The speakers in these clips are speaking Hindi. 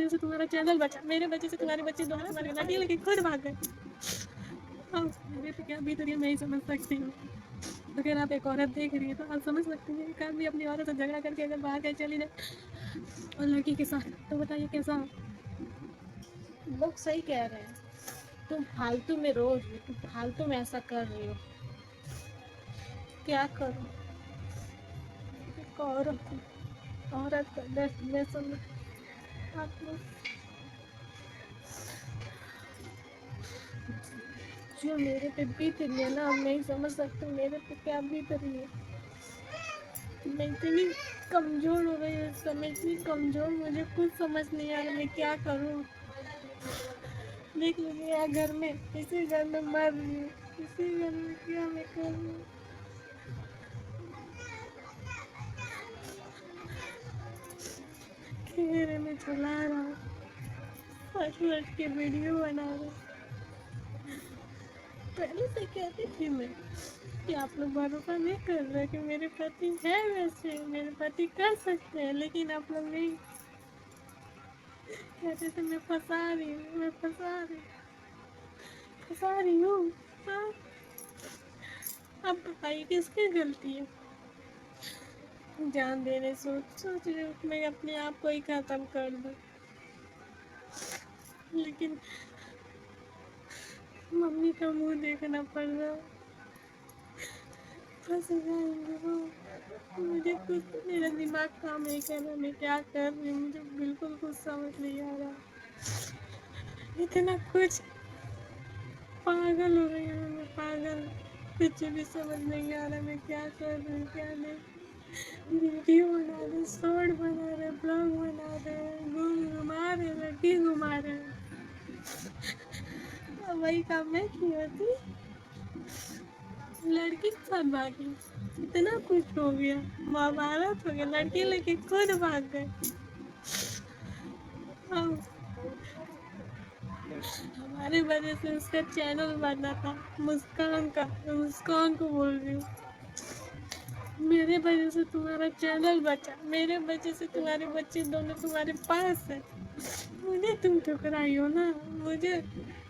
वजह से तुम्हारा चैनल बचा, मेरे वजह से तुम्हारे बच्चे दोनों मर गए, लड़की लेके खुद भाग गए। अब मेरे पे क्या बीत रही है मैं ही समझ सकती हूँ। अगर आप एक औरत देख रही है तो आप समझ सकती हैं एक आदमी अपनी औरत से झगड़ा करके अगर बाहर कहीं चली जाए और लड़की के साथ, तो बताइए कैसा हो? लोग सही कह रहे हैं, तुम फालतू में रो रही हो, तुम फालतू में ऐसा कर रही हो। क्या करूं? एक औरत का दर्द मैं समझ, आप लोग जो मेरे पे बीत रही है ना, आप नहीं समझ सकते मेरे पे क्या बीत रही है। मैं इतनी कमजोर हो गई हूँ इस समय, इतनी कमजोर, मुझे कुछ समझ नहीं आ रहा मैं क्या करूँ। देख लीजिए यहाँ घर में, इसी घर में मर रही हूँ, इसी घर में क्या मैं करूँ। खेरे में चला रहा हूँ, हंस के वीडियो बना रहा हूँ। पहले से कहती थी मैं कि आप लोग भरोसा नहीं कर रहे कि मेरे पति है, वैसे मेरे पति कर सकते हैं, लेकिन आप लोग नहीं कहते थे। मैं फंसा रही हूँ, मैं फंसा रही हूँ। हाँ? अब बताइए किसकी गलती है? जान देने सोच रही हूँ मैं अपने आप को ही खत्म कर दूँ, लेकिन मम्मी का मुंह देखना पड़ रहा है। फंस जाएंगे वो। मुझे कुछ, मेरा दिमाग काम नहीं कर रहा मैं क्या कर रही हूँ, मुझे बिल्कुल कुछ समझ नहीं आ रहा। इतना कुछ पागल हो गई हूँ मैं, पागल। कुछ भी समझ नहीं आ रहा मैं क्या कर रही हूँ क्या नहीं। वीडियो बना रहे, शॉर्ट बना रहे, ब्लॉग बना रहे, घुमा रहे, लड़की घुमा रहे। अब वही काम मैं की होती, लड़की के साथ भागी। इतना कुछ हो गया, महाभारत हो गया, लड़की लेके खुद भाग गए। अब हमारे वजह से उसका चैनल बना था, मुस्कान का, मैं मुस्कान को बोल रही हूँ। मेरे वजह से तुम्हारा चैनल बचा, मेरे वजह से तुम्हारे बच्चे दोनों तुम्हारे पास है। मुझे तुम ठुकराई हो ना, मुझे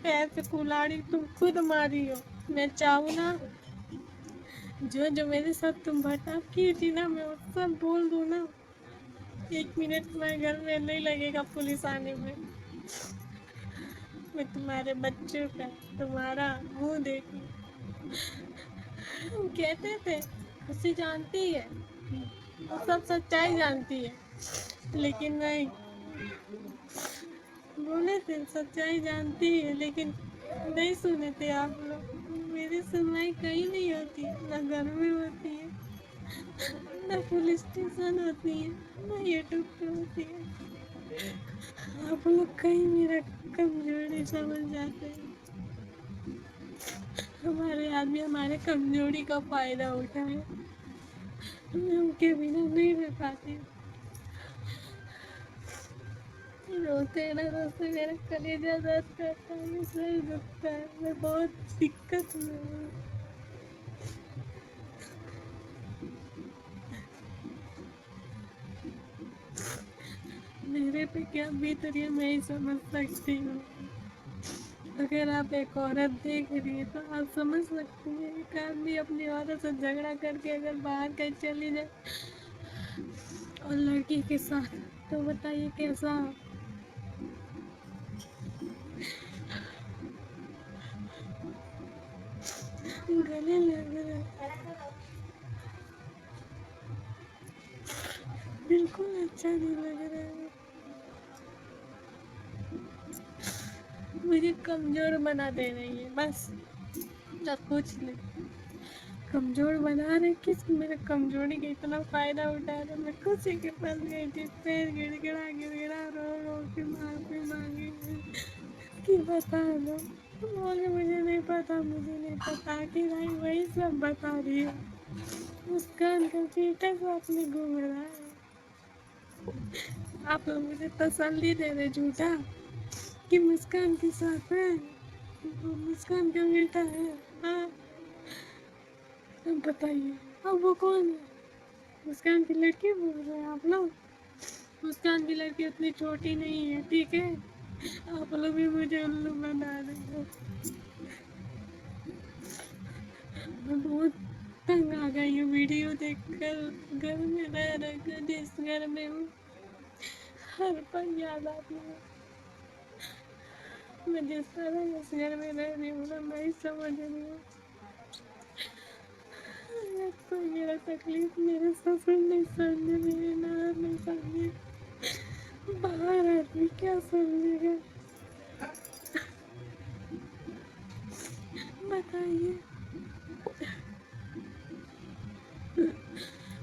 पैर से कुल्हाड़ी तुम खुद मारी हो। मैं चाहूँ ना, जो जो मेरे साथ तुम बर्ताव की थी ना, मैं वो सब बोल दूँ ना, 1 मिनट तुम्हारे घर में नहीं लगेगा पुलिस आने में। मैं तुम्हारे बच्चों का, तुम्हारा मुंह देखूं। कहते थे खुशी जानती है, वो सब सच्चाई जानती है, लेकिन नहीं, बोले थे सच्चाई जानती है, लेकिन नहीं सुने थे आप लोग। मेरी सुनवाई कहीं नहीं होती, ना घर में होती है, ना पुलिस स्टेशन होती है, ना यूट्यूब पे होती है। आप लोग कहीं मेरा कमजोरी समझ जाते हैं। हमारे आदमी हमारे कमजोरी का फायदा उठाए, मैं उनके बिना नहीं रह पाती। रोते ना रोते मेरा कलेजा दर्द करता है, मेरा सर दुखता है, मैं बहुत दिक्कत में हूँ। मेरे पे क्या बीत रही है मैं ही समझ सकती हूँ। अगर आप एक औरत देख रही है तो आप समझ सकती हैं एक आदमी अपनी औरत से झगड़ा करके अगर बाहर कहीं चली जाए और लड़की के साथ, तो बताइए कैसा हो? गले लग रहा है, बिल्कुल अच्छा नहीं लग रहा है। मुझे कमजोर बना दे रही है बस, ना कुछ नहीं। कमजोर बना रहे किस, मेरे कमजोरी का इतना फायदा उठा रहे। मैं खुशी के पास गई थी, पैर गिड़गिड़ा रो रो के माफी मांगी कि बता दो, बोले मुझे नहीं पता, मुझे नहीं पता कि भाई वही सब बता रही है। मुस्कान का बेटा साथ में घूम रहा है। आप लोग मुझे तसल्ली दे रहे झूठा कि मुस्कान के साथ है, वो मुस्कान का बेटा है। हाँ, अब बताइए अब वो कौन है? मुस्कान की लड़की बोल रहे हैं आप लोग? मुस्कान की लड़की उतनी छोटी नहीं है, ठीक है? आप लोग भी मुझे उल्लू बना रहे हो। मैं बहुत तंग आ गई हूँ वीडियो देखकर। घर में रह रहकर जिस घर में हूँ हर पल याद आती है। मैं जिस तरह इस घर में रह रही हूँ ना, मैं ही समझ रही हूँ। तो मेरा तकलीफ मेरे ससुर नहीं समझे, मेरे ननद नहीं समझे, बाहर आदमी क्या समझेगा बताइए।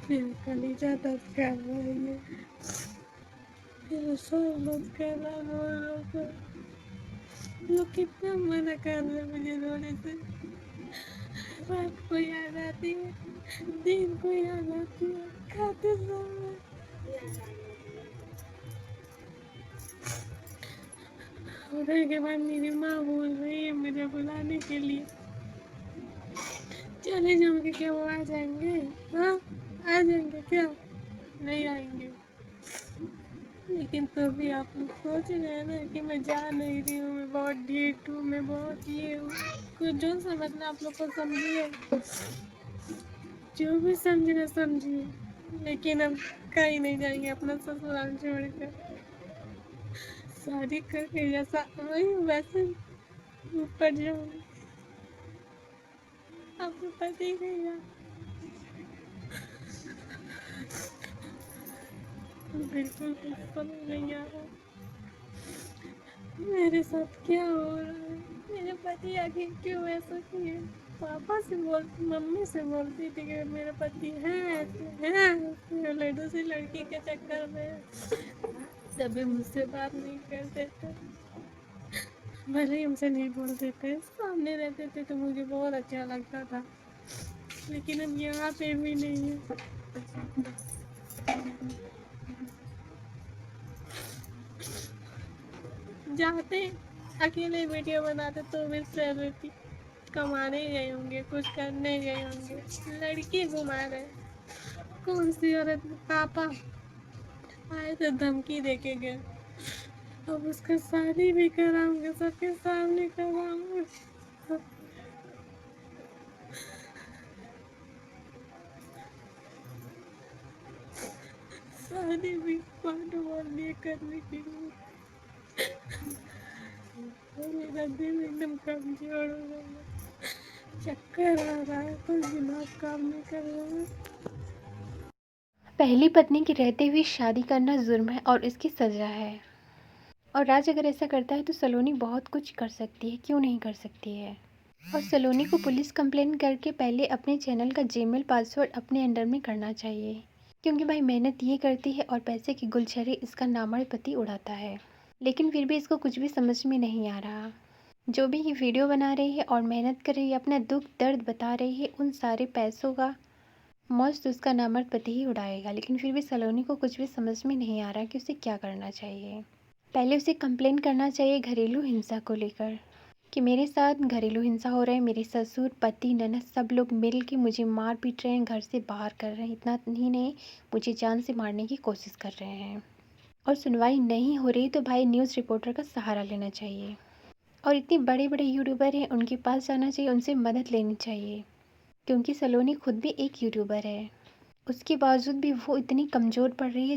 मेरा कलेजा दर्द कर रहा है, ये मेरा सर दर्द कर रहा है रो रो कर। लोग कितना मना कर रहे हैं मुझे रोने से। रात को याद आती है, दिन को याद आती है, खाते समय। उधर के बाद मेरी माँ बोल रही है मुझे बुलाने के लिए। चले जाओगे क्या? वो आ जाएंगे? हाँ, आ जाएंगे क्या? नहीं आएंगे। लेकिन तो भी आप लोग सोच रहे हैं ना कि मैं जा नहीं रही हूँ, मैं बहुत ढीठ हूँ, मैं बहुत ये हूँ। कुछ जो समझना आप लोग को समझिए, जो भी समझना समझिए। लेकिन हम कहीं नहीं जाएंगे अपना ससुराल छोड़कर। शादी करके जैसा वही वैसे ऊपर जाऊंगी। आपको पता ही नहीं है। बिल्कुल कुछ समझ नहीं आ रहा मेरे साथ क्या हो रहा है। मेरे पति आखिर क्यों ऐसा किए? पापा से बोलती, मम्मी से बोलती थी कि मेरे पति हैं ऐसे हैं ऐसे, लड़कों से लड़की के चक्कर में तभी मुझसे बात नहीं करते थे। भले ही हमसे नहीं बोलते थे, सामने रहते थे तो मुझे बहुत अच्छा लगता था। लेकिन अब यहाँ पे भी नहीं है। जाते अकेले वीडियो बनाते तो भी सेलिब्रिटी कमाने गए होंगे, कुछ करने गए होंगे। लड़की घुमा रहे, कौन सी औरत? पापा आए तो धमकी देके गए। अब उसका शादी भी कराऊंगे, सबके सामने कराऊंगे। शादी भी पांडव बोल लिए करने के लिए। मेरा दिल एकदम कमजोर हो गया है। चक्कर आ रहा है, कुछ दिमाग काम नहीं कर रहा है। पहली पत्नी के रहते हुए शादी करना जुर्म है और इसकी सज़ा है। और राज अगर ऐसा करता है तो सलोनी बहुत कुछ कर सकती है, क्यों नहीं कर सकती है। और सलोनी को पुलिस कंप्लेन करके पहले अपने चैनल का जीमेल पासवर्ड अपने अंडर में करना चाहिए, क्योंकि भाई मेहनत ये करती है और पैसे की गुलछरी इसका नामर्द पति उड़ाता है। लेकिन फिर भी इसको कुछ भी समझ में नहीं आ रहा। जो भी ये वीडियो बना रही है और मेहनत कर रही है, अपना दुख दर्द बता रही है, उन सारे पैसों का मौज उसका नामर्द पति ही उड़ाएगा। लेकिन फिर भी सलोनी को कुछ भी समझ में नहीं आ रहा कि उसे क्या करना चाहिए। पहले उसे कंप्लेन करना चाहिए घरेलू हिंसा को लेकर कि मेरे साथ घरेलू हिंसा हो रहा है, मेरे ससुर पति ननद सब लोग मिल के मुझे मार पीट रहे हैं, घर से बाहर कर रहे हैं। इतना ही नहीं, मुझे जान से मारने की कोशिश कर रहे हैं। और सुनवाई नहीं हो रही तो भाई न्यूज़ रिपोर्टर का सहारा लेना चाहिए। और इतने बड़े बड़े यूट्यूबर हैं, उनके पास जाना चाहिए, उनसे मदद लेनी चाहिए, क्योंकि सलोनी खुद भी एक यूट्यूबर है। उसके बावजूद भी वो इतनी कमज़ोर पड़ रही है